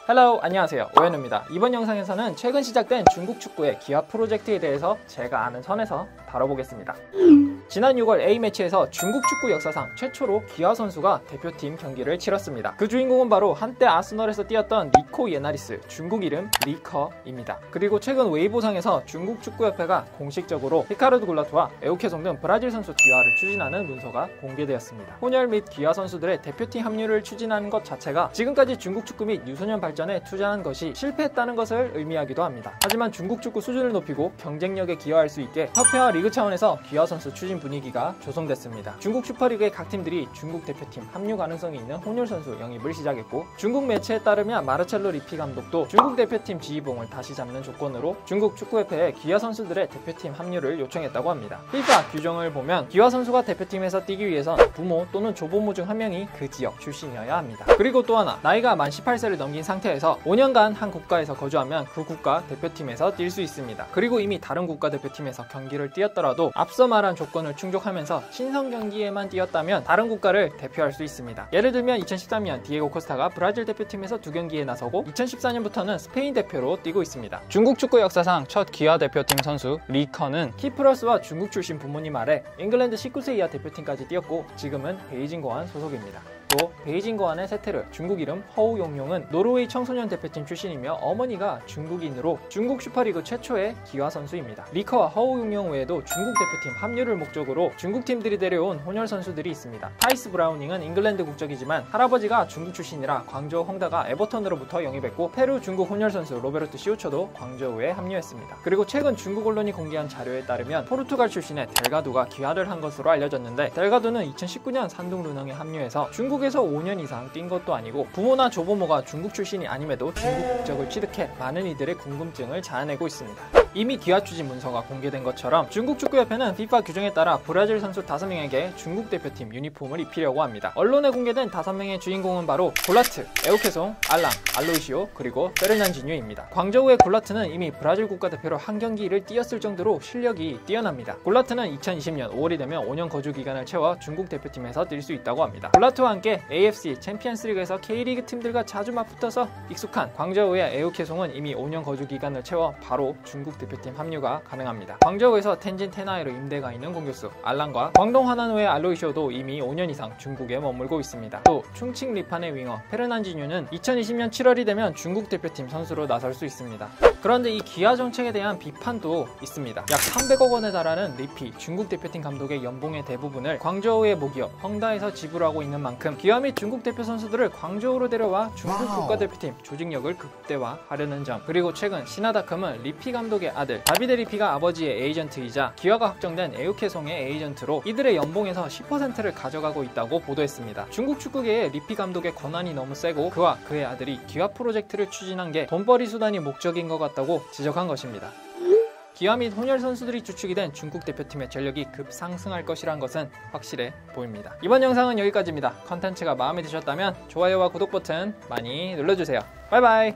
헬로, 안녕하세요. 오현우입니다. 이번 영상에서는 최근 시작된 중국 축구의 기아 프로젝트에 대해서 제가 아는 선에서 다뤄보겠습니다. 지난 6월 A매치에서 중국 축구 역사상 최초로 기아 선수가 대표팀 경기를 치렀습니다. 그 주인공은 바로 한때 아스널에서 뛰었던 리코 예나리스, 중국 이름 리커입니다. 그리고 최근 웨이보상에서 중국 축구협회가 공식적으로 히카르도 굴라토와 에우케송 등 브라질 선수 기아를 추진하는 문서가 공개되었습니다. 혼혈 및 기아 선수들의 대표팀 합류를 추진하는 것 자체가 지금까지 중국 축구 및 유소년 발전에 투자한 것이 실패했다는 것을 의미하기도 합니다. 하지만 중국 축구 수준을 높이고 경쟁력에 기여할 수 있게 협회와 리그 차원에서 기아 선수 추진 분위기가 조성됐습니다. 중국 슈퍼리그의 각 팀들이 중국 대표팀 합류 가능성이 있는 혼혈 선수 영입을 시작했고, 중국 매체에 따르면 마르첼로 리피 감독도 중국 대표팀 지휘봉을 다시 잡는 조건으로 중국 축구협회에 기아 선수들의 대표팀 합류를 요청했다고 합니다. FIFA 규정을 보면 기아 선수가 대표팀에서 뛰기 위해선 부모 또는 조부모 중 한 명이 그 지역 출신이어야 합니다. 그리고 또 하나, 나이가 만 18세를 넘긴 상태에서 5년간 한 국가에서 거주하면 그 국가 대표팀에서 뛸 수 있습니다. 그리고 이미 다른 국가 대표팀에서 경기를 뛰었더라도 앞서 말한 조건을 충족하면서 친선 경기에만 뛰었다면 다른 국가를 대표할 수 있습니다. 예를 들면 2013년 디에고 코스타가 브라질 대표팀에서 2경기에 나서고 2014년부터는 스페인 대표로 뛰고 있습니다. 중국 축구 역사상 첫 기아 대표팀 선수 리커는 키프러스와 중국 출신 부모님 아래 잉글랜드 19세 이하 대표팀까지 뛰었고, 지금은 베이징 고안 소속입니다. 또 베이징 고안의 세테르, 중국 이름 허우용용은 노르웨이 청소년 대표팀 출신이며 어머니가 중국인으로 중국 슈퍼리그 최초의 기아 선수입니다. 리커와 허우용용 외에도 중국 대표팀 합류를 목적으로 중국 팀들이 데려온 혼혈 선수들이 있습니다. 타이스 브라우닝은 잉글랜드 국적이지만 할아버지가 중국 출신이라 광저우 헝다가 에버턴으로부터 영입했고, 페루 중국 혼혈 선수 로베르토 시우초도 광저우에 합류했습니다. 그리고 최근 중국 언론이 공개한 자료에 따르면 포르투갈 출신의 델가두가 기아를 한 것으로 알려졌는데, 델가두는 2019년 산둥 루능에 합류해서 중국에서 5년 이상 뛴 것도 아니고 부모나 조부모가 중국 출신이 아님에도 중국 국적을 취득해 많은 이들의 궁금증을 자아내고 있습니다. 이미 기아 추진 문서가 공개된 것처럼 중국 축구협회는 FIFA 규정에 따라 브라질 선수 5명에게 중국 대표팀 유니폼을 입히려고 합니다. 언론에 공개된 5명의 주인공은 바로 골라트, 에우케송, 알랑, 알로이시오, 그리고 페르난지뉴입니다. 광저우의 골라트는 이미 브라질 국가대표로 한 경기를 뛰었을 정도로 실력이 뛰어납니다. 골라트는 2020년 5월이 되면 5년 거주 기간을 채워 중국 대표팀에서 뛸 수 있다고 합니다. 골라트와 함께 AFC 챔피언스리그에서 K리그 팀들과 자주 맞붙어서 익숙한 광저우의 에우케송은 이미 5년 거주 기간을 채워 바로 중국 대표팀 합류가 가능합니다. 광저우에서 텐진 테나이로 임대가 있는 공격수 알랑과 광동 하나노의 알로이쇼도 이미 5년 이상 중국에 머물고 있습니다. 또 충칭 리판의 윙어 페르난지뉴는 2020년 7월이 되면 중국 대표팀 선수로 나설 수 있습니다. 그런데 이 기아 정책에 대한 비판도 있습니다. 약 300억 원에 달하는 리피 중국 대표팀 감독의 연봉의 대부분을 광저우의 모기업 헝다에서 지불하고 있는 만큼 기아 및 중국 대표 선수들을 광저우로 데려와 중국 국가대표팀 조직력을 극대화하려는 점, 그리고 최근 신화닷컴은 리피 감독의 아들 다비데 리피가 아버지의 에이전트이자 기아가 확정된 에우케송의 에이전트로 이들의 연봉에서 10%를 가져가고 있다고 보도했습니다. 중국 축구계의 리피 감독의 권한이 너무 세고 그와 그의 아들이 기아 프로젝트를 추진한 게 돈벌이 수단이 목적인 것 같다고 지적한 것입니다. 기아 및 혼혈 선수들이 주축이 된 중국 대표팀의 전력이 급상승할 것이란 것은 확실해 보입니다. 이번 영상은 여기까지입니다. 컨텐츠가 마음에 드셨다면 좋아요와 구독 버튼 많이 눌러주세요. 바이바이.